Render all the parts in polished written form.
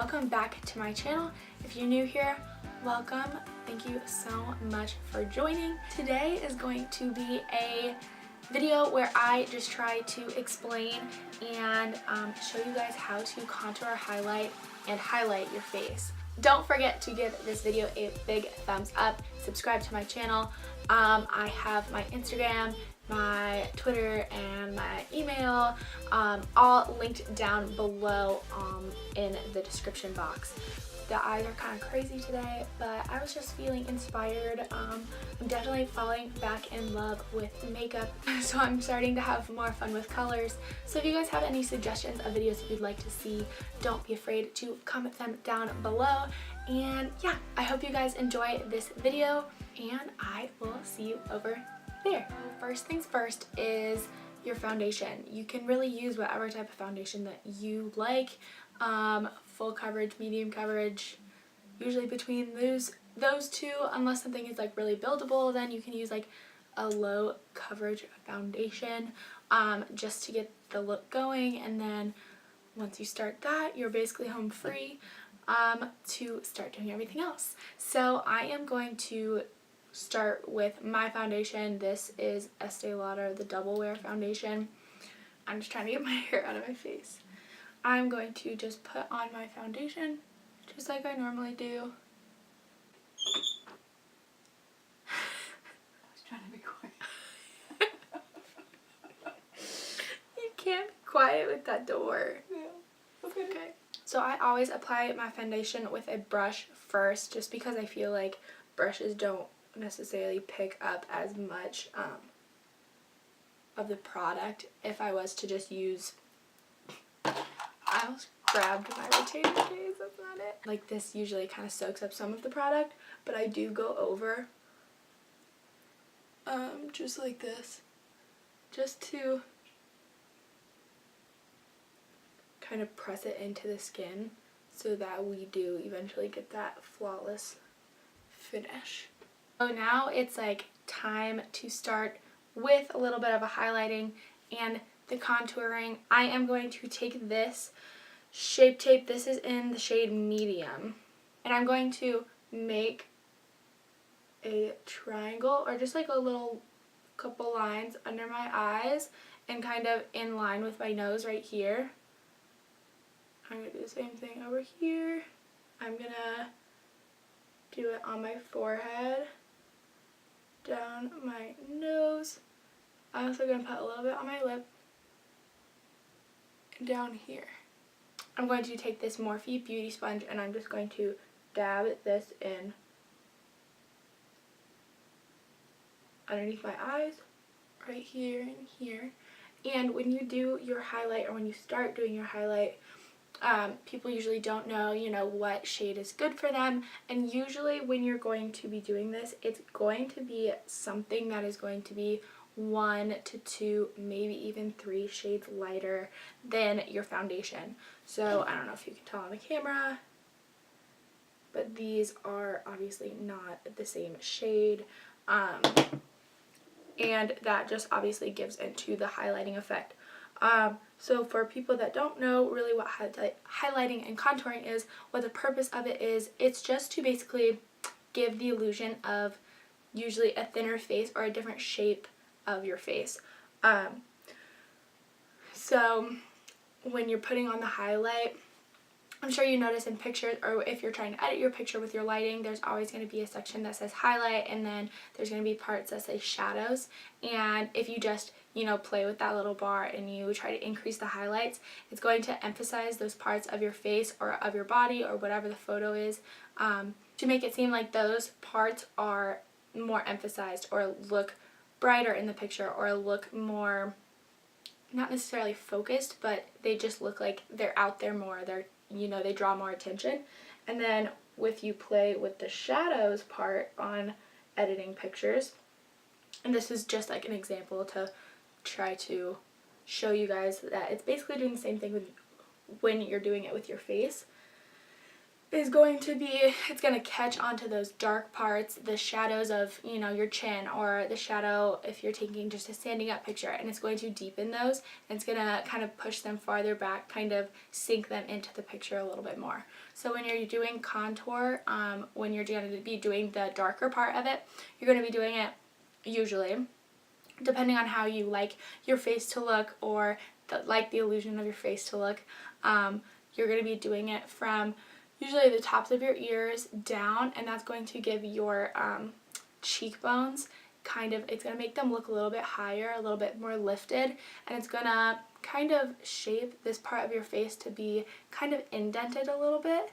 welcome back to my channel. If you're new here, welcome. Thank you so much for joining. Today is going to be a video where I just try to explain and show you guys how to contour, highlight, and highlight your face. Don't forget to give this video a big thumbs up, subscribe to my channel. I have my Instagram, my Twitter, and my email all linked down below in the description box. The eyes are kind of crazy today, but I was just feeling inspired. I'm definitely falling back in love with makeup, so I'm starting to have more fun with colors. So if you guys have any suggestions of videos you'd like to see, don't be afraid to comment them down below. And yeah, I hope you guys enjoy this video, and I will see you over there. First things first is your foundation. You can really use whatever type of foundation that you like. Full coverage, medium coverage, usually between those two, unless something is like really buildable, then you can use like a low coverage foundation just to get the look going. And then once you start that, you're basically home free to start doing everything else. So I am going to start with my foundation. This is Este Lauder, the Double Wear foundation. I'm just trying to get my hair out of my face. I'm going to just put on my foundation just like I normally do. I was trying to be quiet. You can't be quiet with that door. Yeah. Okay. So I always apply my foundation with a brush first, just because I feel like brushes don't necessarily pick up as much of the product if I was to just use... I almost grabbed my retainer case, that's not it. Like, this usually kind of soaks up some of the product, but I do go over just like this, just to kind of press it into the skin so that we do eventually get that flawless finish. So now it's like time to start with a little bit of a highlighting and the contouring. I am going to take this Shape Tape. This is in the shade medium, and I'm going to make a triangle or just like a little couple lines under my eyes and kind of in line with my nose right here. I'm going to do the same thing over here. I'm going to do it on my forehead, down my nose. I'm also going to put a little bit on my lip, and down here. I'm going to take this Morphe Beauty Sponge and I'm just going to dab this in underneath my eyes, right here and here. And when you do your highlight, or when you start doing your highlight, people usually don't know, what shade is good for them. And usually when you're going to be doing this, it's going to be something that is going to be 1 to 2, maybe even 3 shades lighter than your foundation. So I don't know if you can tell on the camera, but these are obviously not the same shade. And that just obviously gives into the highlighting effect. So for people that don't know really what highlighting and contouring is, what the purpose of it is, it's just to basically give the illusion of usually a thinner face or a different shape of your face. So when you're putting on the highlight, I'm sure you notice in pictures, or if you're trying to edit your picture with your lighting, there's always going to be a section that says highlight, and then there's going to be parts that say shadows. And if you just play with that little bar and you try to increase the highlights, it's going to emphasize those parts of your face or of your body or whatever the photo is, to make it seem like those parts are more emphasized or look brighter in the picture, or look more, not necessarily focused, but they just look like they're out there more. They draw more attention. And then if you play with the shadows part on editing pictures, and this is just like an example to try to show you guys that it's basically doing the same thing when you're doing it with your face. is going to be, it's going to catch onto those dark parts, the shadows of, you know, your chin, or the shadow if you're taking just a standing up picture, and it's going to deepen those, and it's going to kind of push them farther back, kind of sink them into the picture a little bit more. So when you're doing contour, when you're going to be doing the darker part of it, you're going to be doing it usually, depending on how you like your face to look, or the illusion of your face to look, you're going to be doing it from usually the tops of your ears down, and that's going to give your cheekbones kind of, it's going to make them look a little bit higher, a little bit more lifted, and it's going to kind of shape this part of your face to be kind of indented a little bit.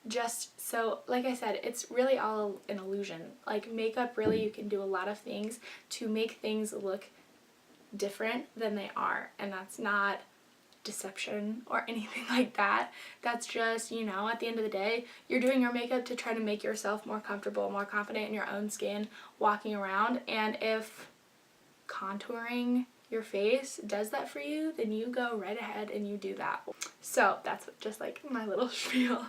Just so, like I said, it's really all an illusion. Like makeup, really, you can do a lot of things to make things look different than they are, and that's not deception or anything like that. That's just, you know, at the end of the day, you're doing your makeup to try to make yourself more comfortable, more confident in your own skin walking around, and if contouring your face does that for you, then you go right ahead and you do that. So that's just like my little spiel.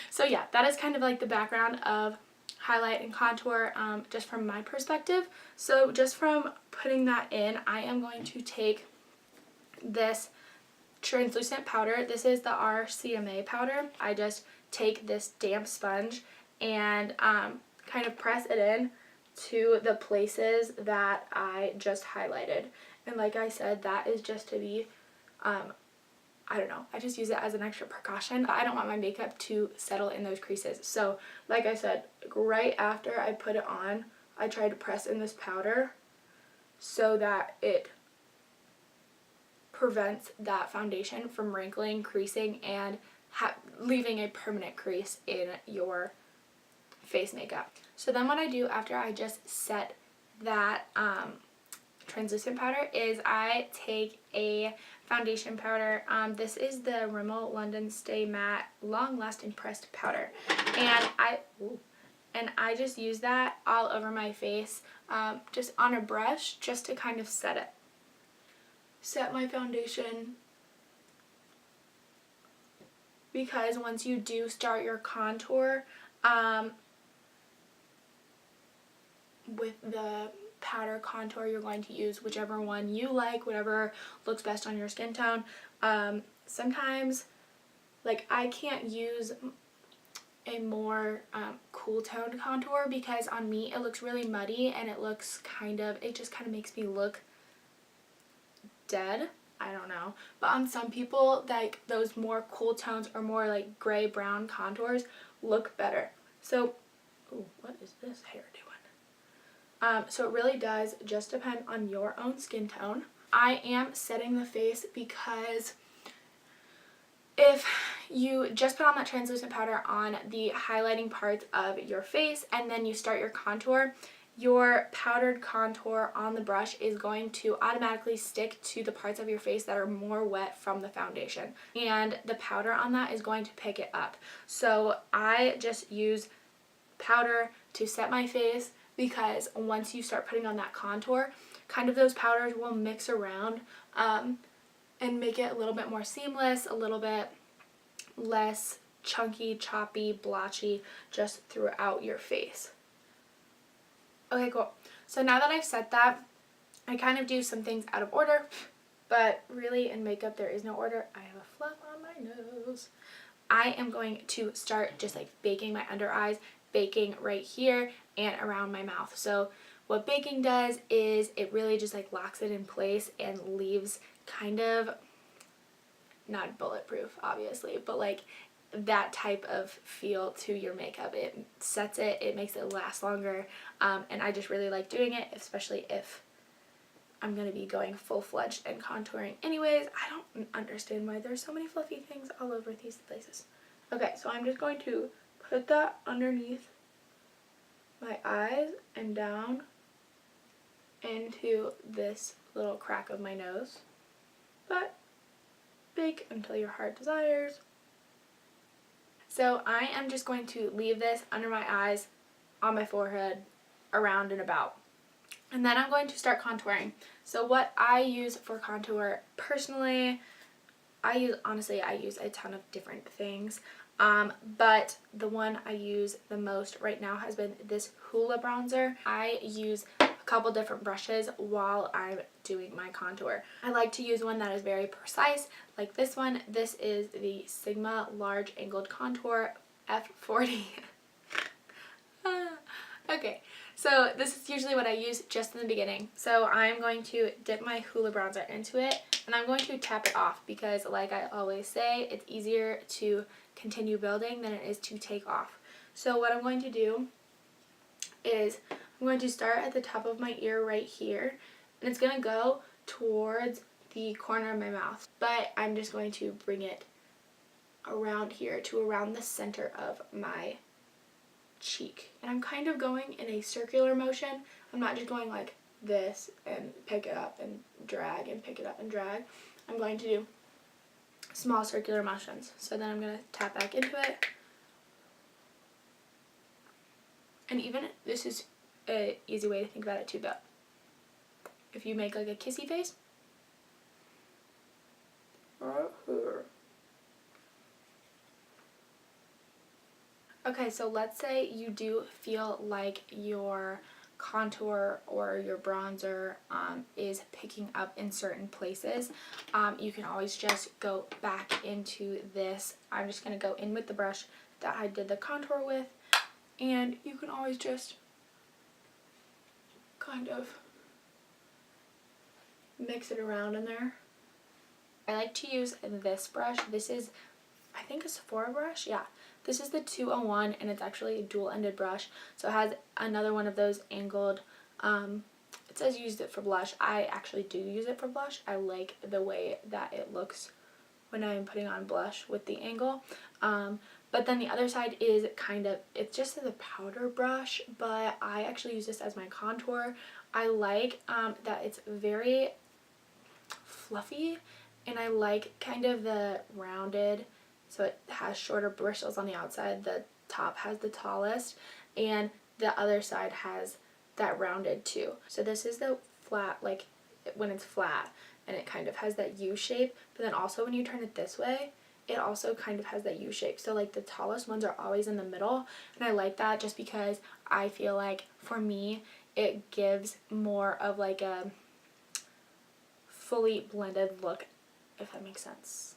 So yeah, that is kind of like the background of highlight and contour, just from my perspective. So just from putting that in, I am going to take this translucent powder. This is the RCMA powder. I just take this damp sponge and kind of press it in to the places that I just highlighted. And like I said, that is just to be, I don't know, I just use it as an extra precaution. I don't want my makeup to settle in those creases. So like I said, right after I put it on, I try to press in this powder so that it prevents that foundation from wrinkling, creasing, and leaving a permanent crease in your face makeup. So then what I do after I just set that translucent powder is I take a foundation powder. This is the Rimmel London Stay Matte Long Lasting Pressed Powder, and I just use that all over my face, just on a brush, just to kind of set my foundation, because once you do start your contour, with the powder contour you're going to use, whichever one you like, whatever looks best on your skin tone. Sometimes, like, I can't use a more cool toned contour because on me it looks really muddy, and it just kind of makes me look dead. I don't know. But on some people, like, those more cool tones or more like gray brown contours look better. So, ooh, what is this hair doing? So it really does just depend on your own skin tone. I am setting the face because if you just put on that translucent powder on the highlighting parts of your face and then you start your contour, your powdered contour on the brush is going to automatically stick to the parts of your face that are more wet from the foundation, and the powder on that is going to pick it up. So I just use powder to set my face, because once you start putting on that contour, kind of those powders will mix around and make it a little bit more seamless, a little bit less chunky, choppy, blotchy just throughout your face. Okay, cool. So now that I've set that, I kind of do some things out of order, but really in makeup there is no order. I have a fluff on my nose. I am going to start just like baking my under eyes, baking right here and around my mouth. So what baking does is it really just like locks it in place and leaves kind of, not bulletproof obviously, but like that type of feel to your makeup. It sets it, it makes it last longer, and I just really like doing it, especially if I'm going to be going full-fledged and contouring anyways. I don't understand why there's so many fluffy things all over these places. Okay, so I'm just going to put that underneath my eyes and down into this little crack of my nose. But bake until your heart desires. So I am just going to leave this under my eyes, on my forehead, around and about. And then I'm going to start contouring. So what I use for contour personally, honestly, I use a ton of different things. But the one I use the most right now has been this Hoola bronzer. I use a couple different brushes while I'm doing my contour. I like to use one that is very precise, like this one. This is the Sigma Large Angled Contour F40. Okay, so this is usually what I use just in the beginning. So I'm going to dip my Hoola bronzer into it, and I'm going to tap it off because, like I always say, it's easier to continue building than it is to take off. So what I'm going to do is I'm going to start at the top of my ear right here, and it's going to go towards the corner of my mouth, but I'm just going to bring it around here to around the center of my cheek. And I'm kind of going in a circular motion. I'm not just going like this and pick it up and drag and pick it up and drag. I'm going to do small circular motions. So then I'm going to tap back into it. And even this is an easy way to think about it too, but if you make like a kissy face, okay, so let's say you do feel like your contour or your bronzer is picking up in certain places. You can always just go back into this. I'm just going to go in with the brush that I did the contour with, and you can always just kind of mix it around in there. I like to use this brush. This is, I think, a Sephora brush. Yeah. This is the 201, and it's actually a dual-ended brush. So it has another one of those angled, it says used it for blush. I actually do use it for blush. I like the way that it looks when I'm putting on blush with the angle. But then the other side is kind of, it's just a powder brush, but I actually use this as my contour. I like that it's very fluffy, and I like kind of the rounded, so it has shorter bristles on the outside. The top has the tallest, and the other side has that rounded too. So this is the flat, like when it's flat, and it kind of has that U shape, but then also when you turn it this way, it also kind of has that U shape. So like the tallest ones are always in the middle, and I like that just because I feel like for me it gives more of like a fully blended look, if that makes sense.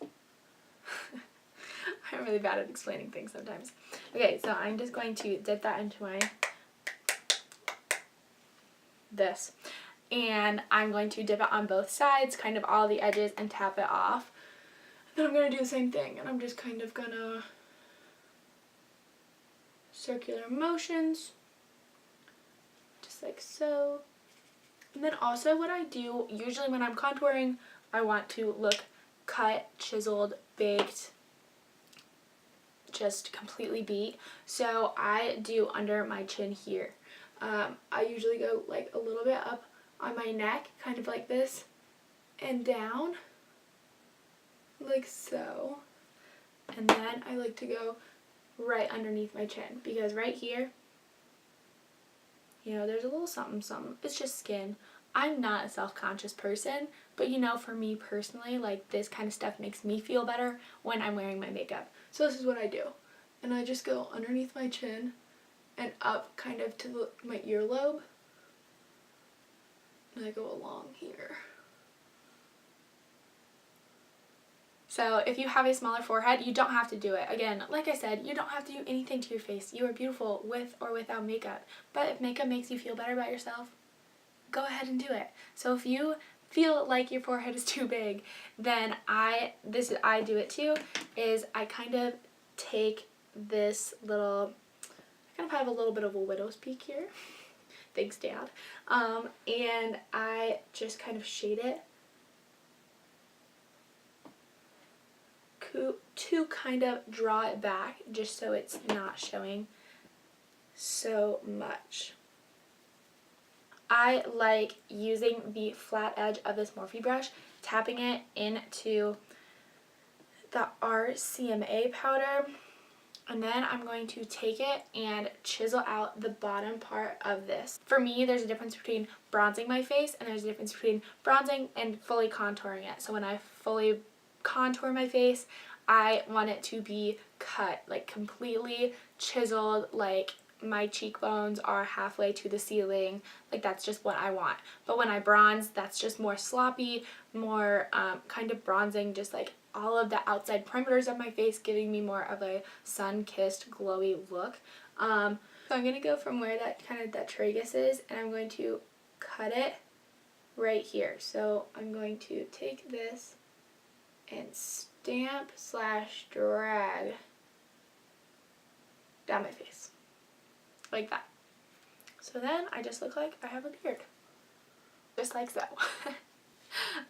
I'm really bad at explaining things sometimes. Okay, so I'm just going to dip that into my this, and I'm going to dip it on both sides, kind of all the edges, and tap it off. Then I'm going to do the same thing, and I'm just kind of gonna circular motions, just like so. And then also what I do, usually when I'm contouring, I want to look cut, chiseled, baked, just completely beat. So I do under my chin here. I usually go like a little bit up on my neck, kind of like this, and down, like so. And then I like to go right underneath my chin, because right here, you know, there's a little something something. It's just skin. I'm not a self-conscious person, but you know, for me personally, like this kind of stuff makes me feel better when I'm wearing my makeup. So this is what I do. And I just go underneath my chin and up kind of to my earlobe. And I go along here. So if you have a smaller forehead, you don't have to do it. Again, like I said, you don't have to do anything to your face. You are beautiful with or without makeup. But if makeup makes you feel better about yourself, go ahead and do it. So if you feel like your forehead is too big, then I do it too, is I kind of take this little, I kind of have a little bit of a widow's peak here. Thanks, Dad. And I just kind of shade it to kind of draw it back, just so it's not showing so much. I like using the flat edge of this Morphe brush, tapping it into the RCMA powder, and then I'm going to take it and chisel out the bottom part of this. For me, there's a difference between bronzing my face, and there's a difference between bronzing and fully contouring it. So when I fully contour my face, I want it to be cut, like completely chiseled, like my cheekbones are halfway to the ceiling. Like that's just what I want. But when I bronze, that's just more sloppy, more kind of bronzing, just like all of the outside perimeters of my face, giving me more of a sun-kissed, glowy look. So I'm going to go from where that kind of that tragus is, and I'm going to cut it right here. So I'm going to take this and stamp / drag down my face. Like that. So then I just look like I have a beard. Just like so.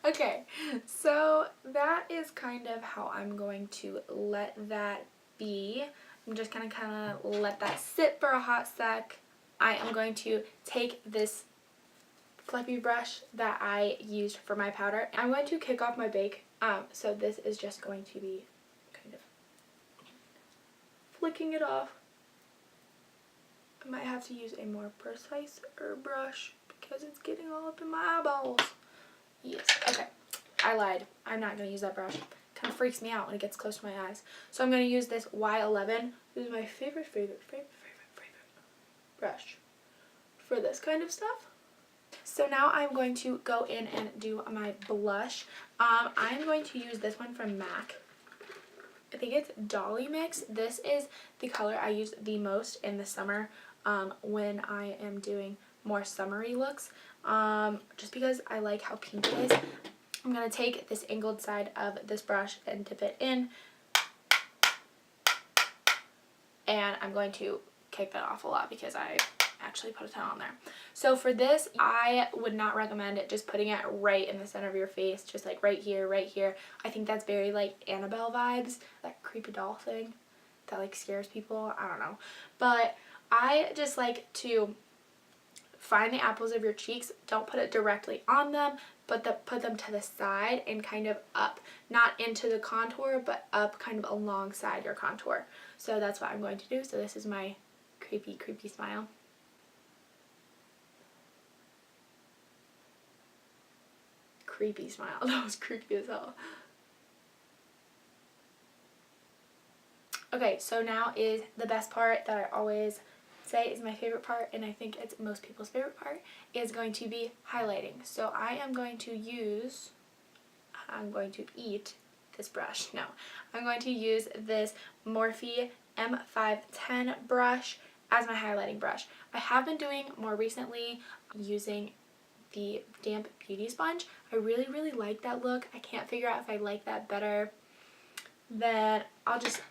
Okay, so that is kind of how I'm going to let that be. I'm just gonna kind of let that sit for a hot sec. I am going to take this fluffy brush that I used for my powder. I'm going to kick off my bake. So this is just going to be kind of flicking it off. I might have to use a more precise brush because it's getting all up in my eyeballs. Yes, okay. I lied. I'm not going to use that brush. It kind of freaks me out when it gets close to my eyes. So I'm going to use this Y11. This is my favorite brush for this kind of stuff. So now I'm going to go in and do my blush. I'm going to use this one from MAC. I think it's Dollymix. This is the color I use the most in the summer when I am doing more summery looks. Just because I like how pink it is. I'm going to take this angled side of this brush and dip it in. And I'm going to kick that off a lot because I actually put a ton on there. So for this, I would not recommend it just putting it right in the center of your face, just like right here, right here. I think that's very like Annabelle vibes, that creepy doll thing that like scares people. I don't know. But I just like to find the apples of your cheeks. Don't put it directly on them, but put them to the side and kind of up. Not into the contour, but up kind of alongside your contour. So that's what I'm going to do. So this is my creepy, creepy smile. Creepy smile. That was creepy as hell. Okay, so now is the best part that I always say is my favorite part, and I think it's most people's favorite part, is going to be highlighting. So I am going to eat this brush. No, I'm going to use this Morphe M510 brush as my highlighting brush. I have been doing more recently using the damp beauty sponge. I really, really like that look. I can't figure out if I like that better. Then I'll just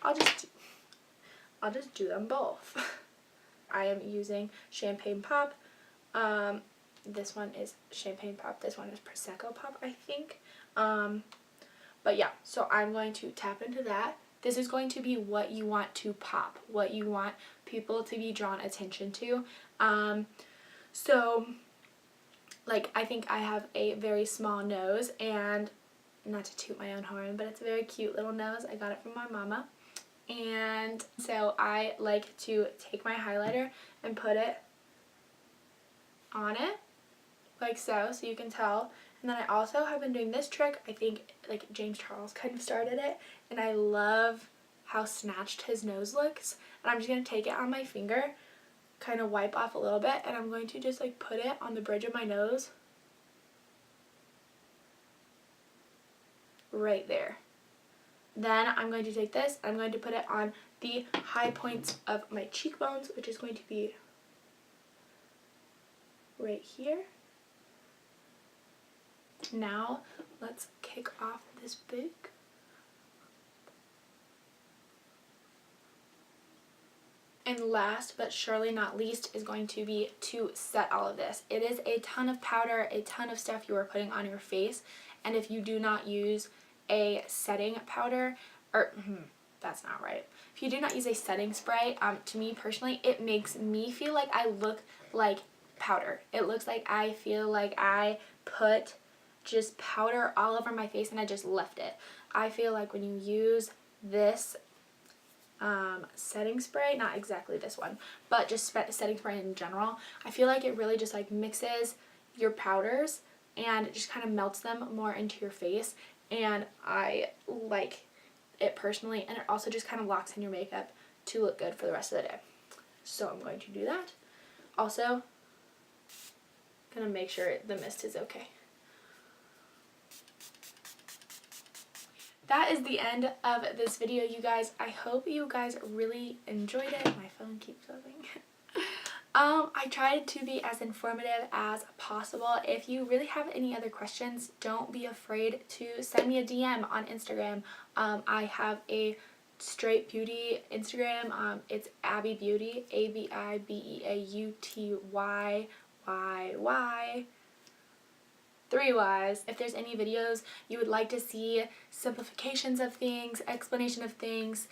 do them both. I am using Champagne Pop. This one is Champagne Pop. This one is Prosecco Pop, I think. But yeah, so I'm going to tap into that. This is going to be what you want to pop, what you want people to be drawn attention to. So like, I think I have a very small nose, and not to toot my own horn, but it's a very cute little nose. I got it from my mama. And so I like to take my highlighter and put it on it, like so you can tell. And then I also have been doing this trick. I think like James Charles kind of started it, and I love how snatched his nose looks. And I'm just going to take it on my finger, kind of wipe off a little bit, and I'm going to just like put it on the bridge of my nose. Right there. Then I'm going to take this, I'm going to put it on the high points of my cheekbones, which is going to be right here. Now let's kick off this bake. And last but surely not least is going to be to set all of this. It is a ton of powder, a ton of stuff you are putting on your face, and if you do not use a setting powder, or that's not right. If you do not use a setting spray, to me personally, it makes me feel like I look like powder. It looks like I feel like I put just powder all over my face and I just left it. I feel like when you use this setting spray, not exactly this one, but just setting spray in general, I feel like it really just like mixes your powders and it just kind of melts them more into your face. and I like it personally, and it also just kind of locks in your makeup to look good for the rest of the day. So I'm going to do that. Also, gonna make sure the mist is okay. That is the end of this video, you guys. I hope you guys really enjoyed it. My phone keeps buzzing. I tried to be as informative as possible. If you really have any other questions, don't be afraid to send me a DM on Instagram. I have a straight beauty Instagram. It's Abby Beauty, ABIBEAUTYYYY. 3 Ys. If there's any videos you would like to see, simplifications of things, explanation of things,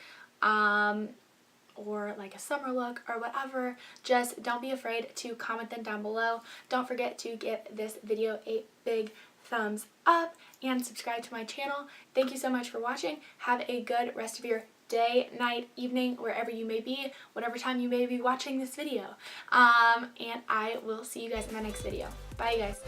or like a summer look or whatever, just don't be afraid to comment them down below. Don't forget to give this video a big thumbs up and subscribe to my channel. Thank you so much for watching. Have a good rest of your day, night, evening, wherever you may be, whatever time you may be watching this video. And I will see you guys in my next video. Bye, you guys.